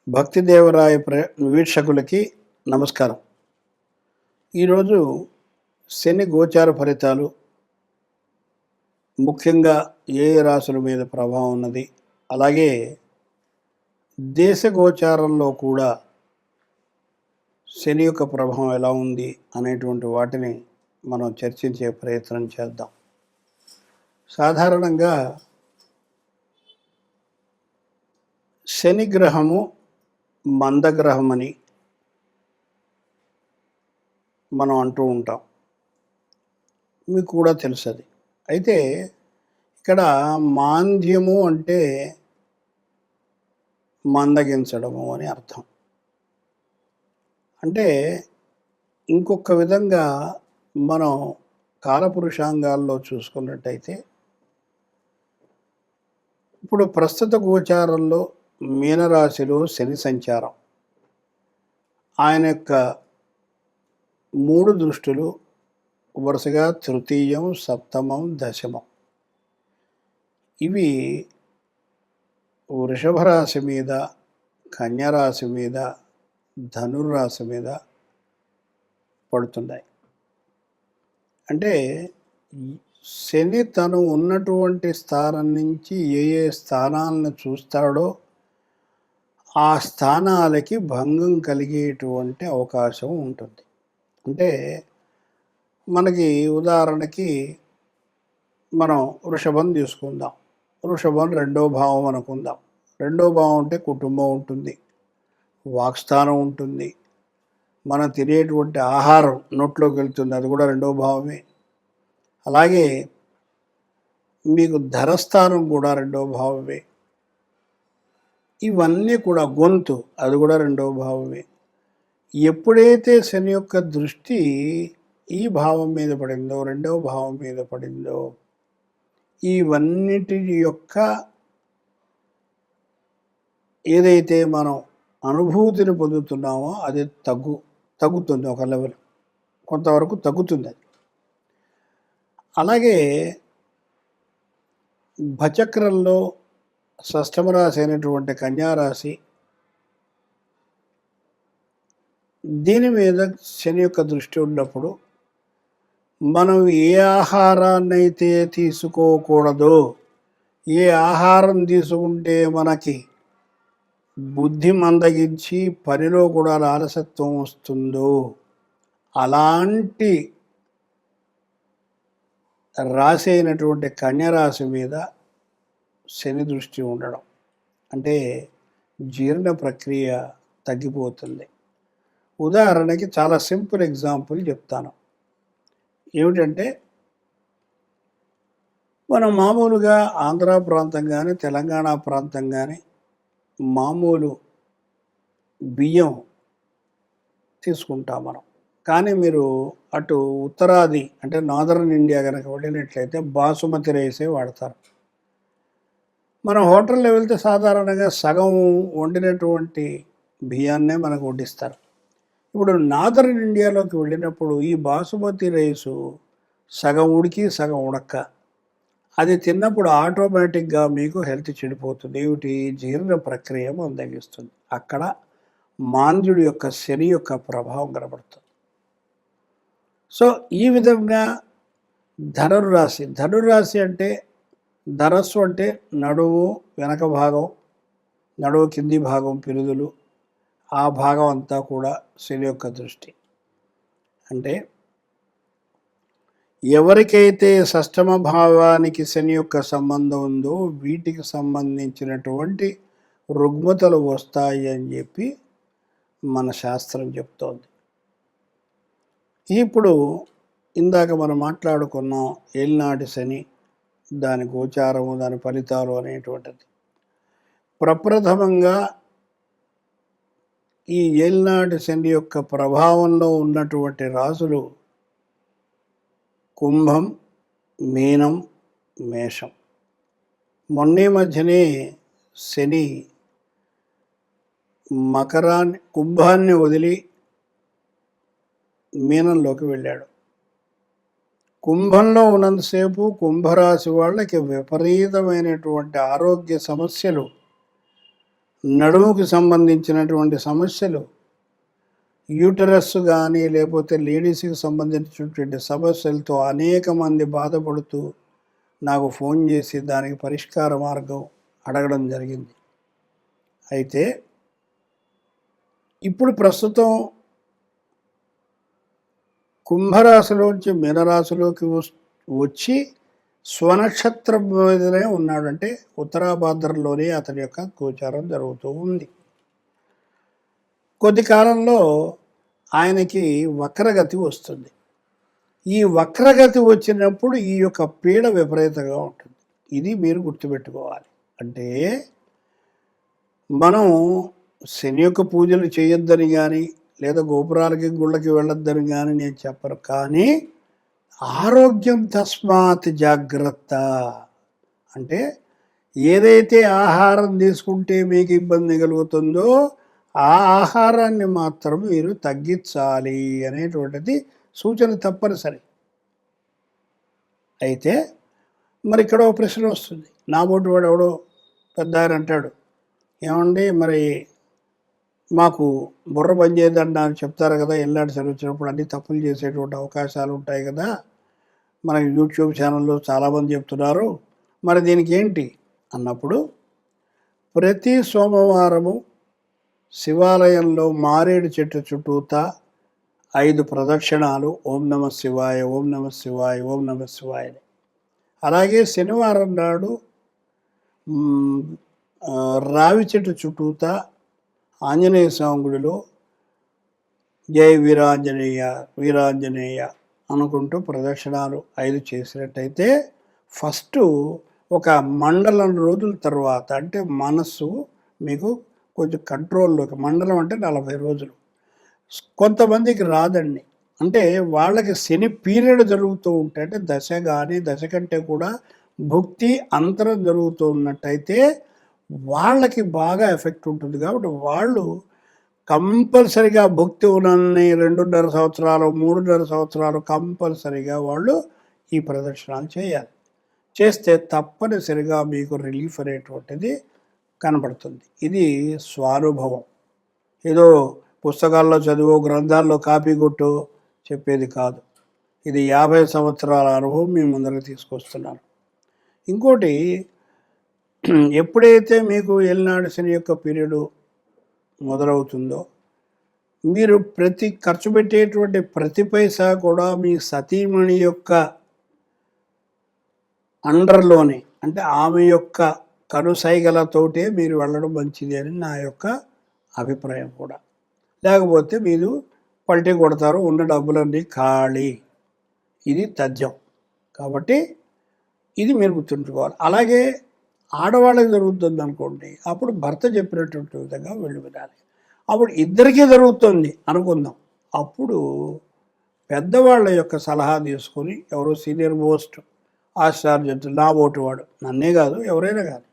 భక్తి దేవరాయ వీక్షకులకి నమస్కారం. ఈరోజు శని గోచార ఫలితాలు, ముఖ్యంగా ఏ ఏ రాశుల మీద ప్రభావం ఉన్నది, అలాగే దేశ గోచారంలో కూడా శని యొక్క ప్రభావం ఎలా ఉంది అనేటువంటి వాటిని మనం చర్చించే ప్రయత్నం చేద్దాం. సాధారణంగా శని గ్రహము మందగ్రహమని మనం అంటూ ఉంటాం. మీకు కూడా తెలుసు అది. అయితే ఇక్కడ మాంద్యము అంటే మందగించడము అని అర్థం. అంటే ఇంకొక విధంగా మనం కాలపురుషాంగాల్లో చూసుకున్నట్టయితే, ఇప్పుడు ప్రస్తుత గోచారంలో మీనరాశిలో శని సంచారం, ఆయన యొక్క 3 దృష్టులు వరుసగా తృతీయం, సప్తమం, దశమం, ఇవి వృషభ రాశి మీద, కన్యరాశి మీద, ధనుర్రాశి మీద పడుతున్నాయి. అంటే శని తను ఉన్నటువంటి స్థానం నుంచి ఏ ఏ స్థానాలను చూస్తాడో ఆ స్థానాలకి భంగం కలిగేటువంటి అవకాశం ఉంటుంది. అంటే మనకి ఉదాహరణకి మనం వృషభం తీసుకుందాం. వృషభం 2వ భావం అనుకుందాం. 2వ భావం అంటే కుటుంబం ఉంటుంది, వాక్స్థానం ఉంటుంది, మనం తినేటువంటి ఆహారం నోట్లోకి వెళ్తుంది, అది కూడా 2వ భావమే. అలాగే మీకు ధరస్థానం కూడా 2వ భావమే. ఇవన్నీ కూడా గొంతు, అది కూడా 2వ భావమే. ఎప్పుడైతే శని యొక్క దృష్టి ఈ భావం మీద పడిందో, 2వ భావం మీద పడిందో, ఇవన్నిటి యొక్క ఏదైతే మనం అనుభూతిని పొందుతున్నామో అది తగ్గుతుంది, ఒక లెవెల్ కొంతవరకు తగ్గుతుంది అది. అలాగే భచక్రంలో షష్టమ రాశి అయినటువంటి కన్యారాశి, దీని మీద శని యొక్క దృష్టి ఉన్నప్పుడు మనం ఏ ఆహారాన్ని అయితే తీసుకోకూడదో, ఏ ఆహారం తీసుకుంటే మనకి బుద్ధి మందగించి పనిలో కూడా ఆలస్యత్వం వస్తుందో, అలాంటి రాశి అయినటువంటి కన్యరాశి మీద శని దృష్టి ఉండడం అంటే జీర్ణ ప్రక్రియ తగ్గిపోతుంది. ఉదాహరణకి చాలా సింపుల్ ఎగ్జాంపుల్ చెప్తాను. ఏమిటంటే, మనం మామూలుగా ఆంధ్ర ప్రాంతం కానీ తెలంగాణ ప్రాంతం కానీ మామూలు బియ్యం తీసుకుంటాం మనం. కానీ మీరు అటు ఉత్తరాది అంటే నార్దర్న్ ఇండియా కనుక వెళ్ళినట్లయితే బాసుమతి రైసే వాడతారు. మనం హోటల్లో వెళ్తే సాధారణంగా సగం వండినటువంటి బియ్యాన్నే మనకు వడ్డిస్తారు. ఇప్పుడు నార్దర్న్ ఇండియాలోకి వెళ్ళినప్పుడు ఈ బాసుమతి రైసు సగం ఉడికి సగం ఉడక్క, అది తిన్నప్పుడు ఆటోమేటిక్గా మీకు హెల్త్ చెడిపోతుంది. ఏమిటి? జీర్ణ ప్రక్రియ మందగిస్తుంది. అక్కడ మాంద్యుడి యొక్క శని యొక్క ప్రభావం కనబడుతుంది. సో ఈ విధంగా ధనుర్రాశి అంటే ధనస్సు అంటే నడుము వెనక భాగం, నడుము కింది భాగం, పిరుదులు, ఆ భాగం అంతా కూడా శని యొక్క దృష్టి. అంటే ఎవరికైతే షష్టమ భావానికి శని యొక్క సంబంధం ఉందో వీటికి సంబంధించినటువంటి రుగ్మతలు వస్తాయి అని చెప్పి మన శాస్త్రం చెప్తోంది. ఇప్పుడు ఇందాక మనం మాట్లాడుకున్నాం ఏలినాటి శని, దాని గోచారము, దాని ఫలితాలు అనేటువంటిది. ప్రప్రథమంగా ఈ ఏలినాటి శని యొక్క ప్రభావంలో ఉన్నటువంటి రాశులు కుంభం, మీనం, మేషం. మొన్నే మధ్యనే శని కుంభాన్ని వదిలి మీనంలోకి వెళ్ళాడు. కుంభంలో ఉన్నంతసేపు కుంభరాశి వాళ్ళకి విపరీతమైనటువంటి ఆరోగ్య సమస్యలు నడుముకి సంబంధించినటువంటి సమస్యలు, యూటరస్ కానీ లేకపోతే లేడీస్కి సంబంధించినటువంటి సమస్యలతో అనేక మంది బాధపడుతూ నాకు ఫోన్ చేసి దానికి పరిష్కార మార్గం అడగడం జరిగింది. అయితే ఇప్పుడు ప్రస్తుతం కుంభరాశిలోంచి మీనరాశిలోకి వచ్చి స్వనక్షత్రం మీదనే ఉన్నాడంటే ఉత్తరాభాద్రలోనే అతని యొక్క గోచారం జరుగుతూ ఉంది. కొద్ది కాలంలో ఆయనకి వక్రగతి వస్తుంది. ఈ వక్రగతి వచ్చినప్పుడు ఈ యొక్క పీడ విపరీతంగా ఉంటుంది. ఇది మీరు గుర్తుపెట్టుకోవాలి. అంటే మనం శని యొక్క పూజలు చేయొద్దని కానీ లేదా గోపురాలకి గుళ్ళకి వెళ్ళొద్దని కానీ నేను చెప్పను. కానీ ఆరోగ్యం తస్మాత్ జాగ్రత్త. అంటే ఏదైతే ఆహారం తీసుకుంటే మీకు ఇబ్బంది కలుగుతుందో ఆ ఆహారాన్ని మాత్రం మీరు తగ్గించాలి అనేటువంటిది సూచన తప్పనిసరి. అయితే మరి ఇక్కడ ఒక ప్రశ్న వస్తుంది. నా బోటి వాడు ఎవడో పెద్ద ఆయన అంటాడు, ఏమండి మరి మాకు బుర్ర పని చేయదండి అని చెప్తారు కదా, ఎల్లాడి సరి వచ్చినప్పుడు అన్ని తప్పులు చేసేటువంటి అవకాశాలు ఉంటాయి కదా, మన యూట్యూబ్ ఛానల్లో చాలామంది చెప్తున్నారు, మరి దీనికి ఏంటి అన్నప్పుడు ప్రతి సోమవారము శివాలయంలో మారేడు చెట్టు చుట్టూతా 5 ప్రదక్షిణాలు ఓం నమ శివాయ, ఓం నమ శివాయ, ఓం నమ శివాయ. అలాగే శనివారం నాడు రావి చెట్టు చుట్టూతా ఆంజనేయ స్వామి గుడిలో జై వీరాంజనేయ వీరాంజనేయ అనుకుంటూ ప్రదక్షిణాలు 5 చేసినట్టయితే ఫస్ట్ ఒక మండలం రోజుల తర్వాత అంటే మనస్సు మీకు కొంచెం కంట్రోల్లోకి, మండలం అంటే 40 రోజులు. కొంతమందికి రాదండి. అంటే వాళ్ళకి శని పీరియడ్ జరుగుతూ ఉంటే, అంటే దశ కానీ దశ కంటే కూడా భుక్తి అంతరం జరుగుతూ ఉన్నట్టయితే వాళ్ళకి బాగా ఎఫెక్ట్ ఉంటుంది. కాబట్టి వాళ్ళు కంపల్సరిగా భుక్తి ఉన్నన్ని 2.5 సంవత్సరాలు 3.5 సంవత్సరాలు కంపల్సరిగా వాళ్ళు ఈ ప్రదర్శనలు చేయాలి. చేస్తే తప్పనిసరిగా మీకు రిలీఫ్ అనేటువంటిది కనబడుతుంది. ఇది స్వానుభవం. ఏదో పుస్తకాల్లో చదువు గ్రంథాల్లో కాపీ కొట్టు చెప్పేది కాదు. ఇది 50 సంవత్సరాల అనుభవం మీ ముందరకు తీసుకొస్తున్నాను. ఇంకోటి, ఎప్పుడైతే మీకు ఏలినాడు శని యొక్క పీరియడ్ మొదలవుతుందో మీరు ఖర్చు పెట్టేటువంటి ప్రతి పైసా కూడా మీ సతీమణి యొక్క అండర్లోనే, అంటే ఆమె యొక్క కనుసైగలతోటే మీరు వెళ్ళడం మంచిది అని నా యొక్క అభిప్రాయం కూడా. లేకపోతే మీరు పల్టీ కొడతారు, ఉన్న డబ్బులన్నీ ఖాళీ. ఇది తథ్యం. కాబట్టి ఇది మీరు గుర్తుంచుకోవాలి. అలాగే ఆడవాళ్ళకి జరుగుతుంది అనుకోండి, అప్పుడు భర్త చెప్పినటువంటి విధంగా వెళ్ళి వినాలి. అప్పుడు ఇద్దరికీ జరుగుతుంది అనుకుందాం, అప్పుడు పెద్దవాళ్ళ యొక్క సలహా తీసుకొని, ఎవరో సీనియర్ మోస్ట్ ఆచార్యులు, నా ఓటు వాడు, నన్నే కాదు ఎవరైనా కాదు,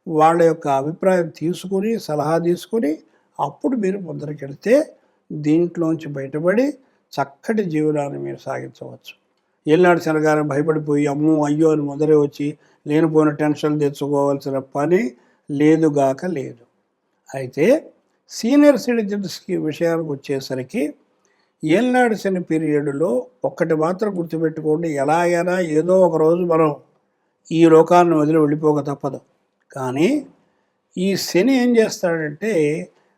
వాళ్ళ యొక్క అభిప్రాయం తీసుకుని సలహా తీసుకుని అప్పుడు మీరు ముందరికెళ్తే దీంట్లోంచి బయటపడి చక్కటి జీవనాన్ని మీరు సాగించవచ్చు. ఏలినాడు శనగానే భయపడిపోయి అమ్మో అయ్యో అని ముందరే వచ్చి లేనిపోయిన టెన్షన్ తెచ్చుకోవాల్సిన పని లేదుగాక లేదు. అయితే సీనియర్ సిటిజన్స్కి విషయానికి వచ్చేసరికి ఏలినాడు శని పీరియడ్లో ఒక్కటి మాత్రం గుర్తుపెట్టుకోండి, ఎలాగైనా ఏదో ఒక రోజు మనం ఈ లోకాన్ని వదిలి వెళ్ళిపోక తప్పదు. కానీ ఈ శని ఏం చేస్తాడంటే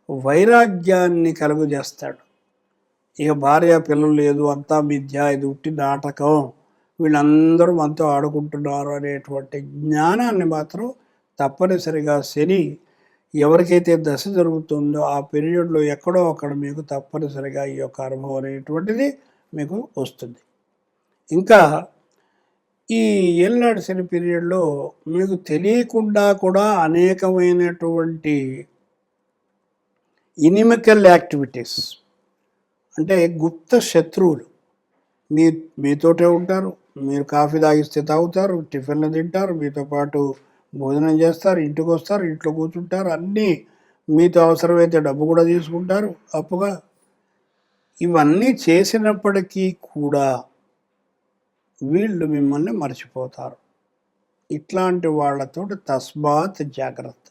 వైరాగ్యాన్ని కలుగజేస్తాడు. ఇక భార్య పిల్లలు లేదు, అంతా మిథ్య, ఇది ఉట్టి నాటకం, వీళ్ళందరూ మనతో ఆడుకుంటున్నారు అనేటువంటి జ్ఞానాన్ని మాత్రం తప్పనిసరిగా శని ఎవరికైతే దశ జరుగుతుందో ఆ పీరియడ్లో ఎక్కడో అక్కడ మీకు తప్పనిసరిగా ఈ యొక్క అనుభవం అనేటువంటిది మీకు వస్తుంది. ఇంకా ఈ ఏలినాడు శని పీరియడ్లో మీకు తెలియకుండా కూడా అనేకమైనటువంటి ఇనిమికల్ యాక్టివిటీస్, అంటే గుప్త శత్రువులు మీతోటే ఉంటారు. మీరు కాఫీ తాగిస్తే తాగుతారు, టిఫిన్లు తింటారు, మీతో పాటు భోజనం చేస్తారు, ఇంటికి వస్తారు, ఇంట్లో కూర్చుంటారు, అన్నీ మీతో అవసరమైతే డబ్బు కూడా తీసుకుంటారు అప్పుగా. ఇవన్నీ చేసినప్పటికీ కూడా వీళ్ళు మిమ్మల్ని మర్చిపోతారు. ఇట్లాంటి వాళ్ళతో తస్మాత్ జాగ్రత్త.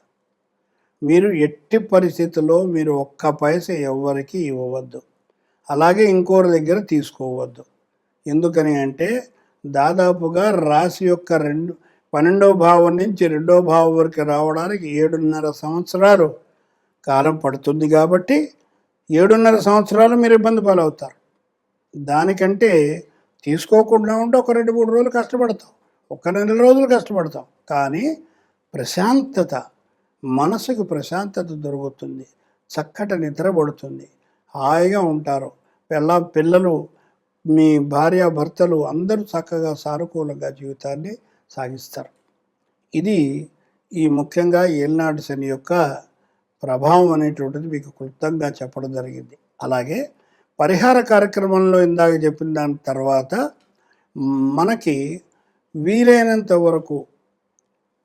మీరు ఎట్టి పరిస్థితుల్లో మీరు ఒక్క పైసా ఎవ్వరికి ఇవ్వవద్దు, అలాగే ఇంకోరి దగ్గర తీసుకోవద్దు. ఎందుకని అంటే దాదాపుగా రాశి యొక్క 12వ భావం నుంచి 2వ భావం వరకు రావడానికి 7.5 సంవత్సరాలు కాలం పడుతుంది. కాబట్టి 7.5 సంవత్సరాలు మీరు ఇబ్బంది పాలవుతారు. దానికంటే తీసుకోకుండా ఉంటే ఒక 2-3 రోజులు కష్టపడతాం, ఒక 2 రోజులు కష్టపడతాం, కానీ ప్రశాంతత, మనసుకు ప్రశాంతత దొరుకుతుంది, చక్కటి నిద్ర పడుతుంది, హాయిగా ఉంటారు. పిల్లలు, మీ భార్యాభర్తలు అందరూ చక్కగా సానుకూలంగా జీవితాన్ని సాగిస్తారు. ఇది ఈ ముఖ్యంగా ఏలినాటి శని యొక్క ప్రభావం అనేటువంటిది మీకు క్లుప్తంగా చెప్పడం జరిగింది. అలాగే పరిహార కార్యక్రమంలో ఇందాక చెప్పిన దాని తర్వాత మనకి వీలైనంత వరకు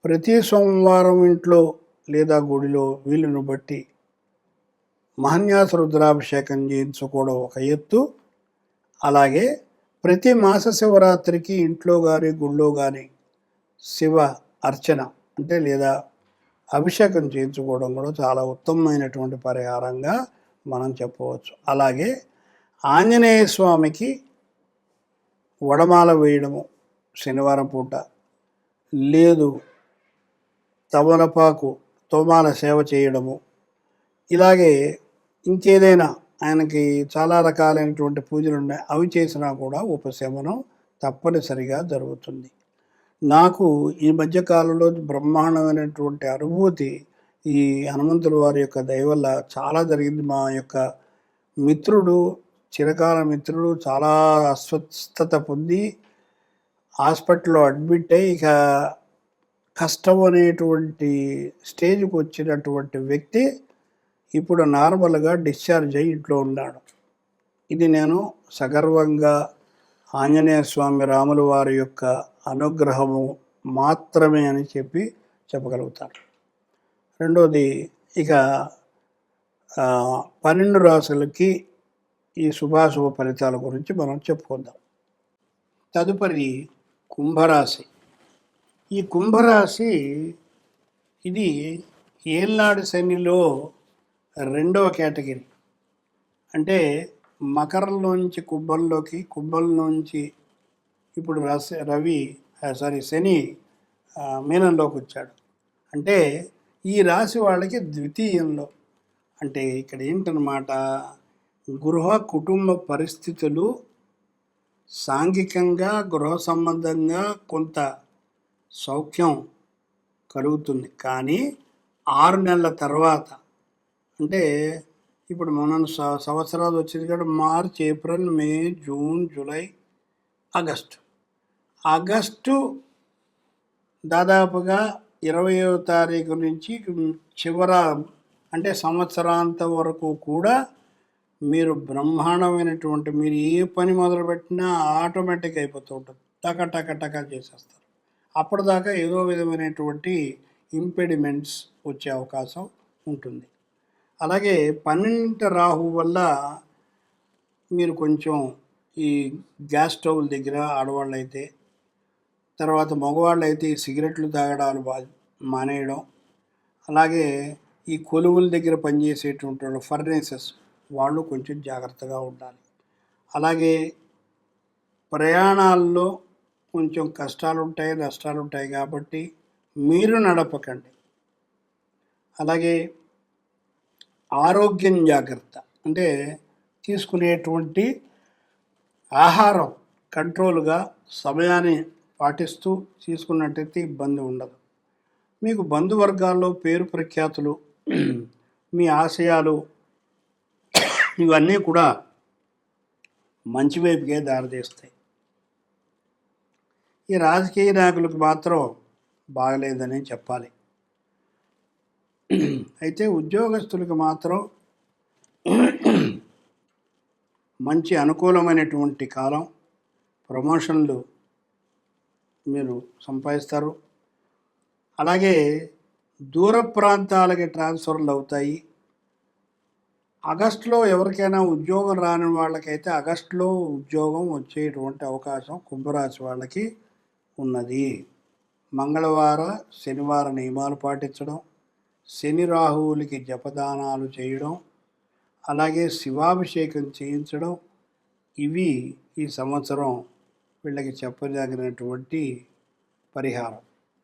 ప్రతి సోమవారం ఇంట్లో లేదా గుడిలో వీలును బట్టి మహాన్యాస రుద్రాభిషేకం చేయించుకోవడం ఒక ఎత్తు. అలాగే ప్రతి మాస శివరాత్రికి ఇంట్లో కానీ గుళ్ళో కానీ శివ అర్చన అంటే లేదా అభిషేకం చేయించుకోవడం కూడా చాలా ఉత్తమమైనటువంటి పరిహారంగా మనం చెప్పవచ్చు. అలాగే ఆంజనేయ స్వామికి వడమాల వేయడము శనివారం పూట, లేదు తమలపాకు తోమాల సేవ చేయడము, ఇలాగే ఇంకేదైనా ఆయనకి చాలా రకాలైనటువంటి పూజలు ఉన్నాయి, అవి చేసినా కూడా ఉపశమనం తప్పనిసరిగా జరుగుతుంది. నాకు ఈ మధ్యకాలంలో బ్రహ్మాండమైనటువంటి అనుభూతి ఈ హనుమంతుల వారి యొక్క దయ వల్ల చాలా జరిగింది. మా యొక్క మిత్రుడు, చిరకాల మిత్రుడు చాలా అస్వస్థత పొంది హాస్పిటల్లో అడ్మిట్ అయ్యి ఇక కష్టం అనేటువంటి స్టేజ్కి వచ్చినటువంటి వ్యక్తి ఇప్పుడు నార్మల్గా డిశ్చార్జ్ అయ్యి ఇంట్లో ఉన్నాడు. ఇది నేను సగర్వంగా ఆంజనేయ స్వామి రాముల వారి యొక్క అనుగ్రహము మాత్రమే అని చెప్పగలుగుతాను. రెండోది, ఇక 12 రాశులకి ఈ శుభాశుభ ఫలితాల గురించి మనం చెప్పుకుందాం. తదుపరి కుంభరాశి. ఈ కుంభరాశి ఇది ఏళ్నాడు శనిలో 2వ కేటగిరీ. అంటే మకరంలోంచి కుంభంలోకి, కుంభంలోంచి ఇప్పుడు శని మీనంలోకి వచ్చాడు. అంటే ఈ రాశి వాళ్ళకి ద్వితీయంలో, అంటే ఇక్కడ ఏంటన్నమాట, గృహ కుటుంబ పరిస్థితులు సాంఘికంగా గృహ సంబంధంగా కొంత సౌఖ్యం కలుగుతుంది. కానీ 6 నెలల తర్వాత, అంటే ఇప్పుడు మనం సంవత్సరాలు వచ్చేది కాబట్టి మార్చ్, ఏప్రిల్, మే, జూన్, జూలై, ఆగస్టు దాదాపుగా 20వ తారీఖు నుంచి అంటే సంవత్సరాంతం వరకు కూడా మీరు బ్రహ్మాండమైనటువంటి, మీరు ఏ పని మొదలుపెట్టినా ఆటోమేటిక్ అయిపోతూ ఉంటుంది, టక చేసేస్తారు. అప్పటిదాకా ఏదో విధమైనటువంటి ఇంపెడిమెంట్స్ వచ్చే అవకాశం ఉంటుంది. అలాగే 12 రాహు వల్ల మీరు కొంచెం ఈ గ్యాస్ స్టవ్ల దగ్గర ఆడవాళ్ళు అయితే, తర్వాత మగవాళ్ళు అయితే ఈ సిగరెట్లు తాగడాలు మానేయడం, అలాగే ఈ కొలువుల దగ్గర పనిచేసేటువంటి వాళ్ళు, ఫర్నేసెస్ వాళ్ళు కొంచెం జాగ్రత్తగా ఉండాలి. అలాగే ప్రయాణాల్లో కొంచెం కష్టాలు ఉంటాయి, నష్టాలు ఉంటాయి, కాబట్టి మీరు నడపకండి. అలాగే ఆరోగ్యం జాగ్రత్త, అంటే తీసుకునేటువంటి ఆహారం కంట్రోల్గా సమయాన్ని పాటిస్తూ తీసుకున్నట్టయితే ఇబ్బంది ఉండదు. మీకు బంధువర్గాల్లో పేరు ప్రఖ్యాతులు, మీ ఆశయాలు ఇవన్నీ కూడా మంచి వైపుకే దారితీస్తాయి. ఈ రాజకీయ నాయకులకు మాత్రం బాగలేదని చెప్పాలి. అయితే ఉద్యోగస్తులకు మాత్రం మంచి అనుకూలమైనటువంటి కాలం, ప్రమోషన్లు మీరు సంపాదిస్తారు. అలాగే దూర ప్రాంతాలకి ట్రాన్స్ఫర్లు అవుతాయి. ఆగస్టులో ఎవరికైనా ఉద్యోగం రాని వాళ్ళకైతే ఆగస్టులో ఉద్యోగం వచ్చేటువంటి అవకాశం కుంభరాశి వాళ్ళకి ఉన్నది. మంగళవారం, శనివారం నియమాలు పాటించడం, శని రాహువులకి జపదానాలు చేయడం, అలాగే శివాభిషేకం చేయించడం, ఇవి ఈ సంవత్సరం వీళ్ళకి చెప్పదగినటువంటి పరిహారం.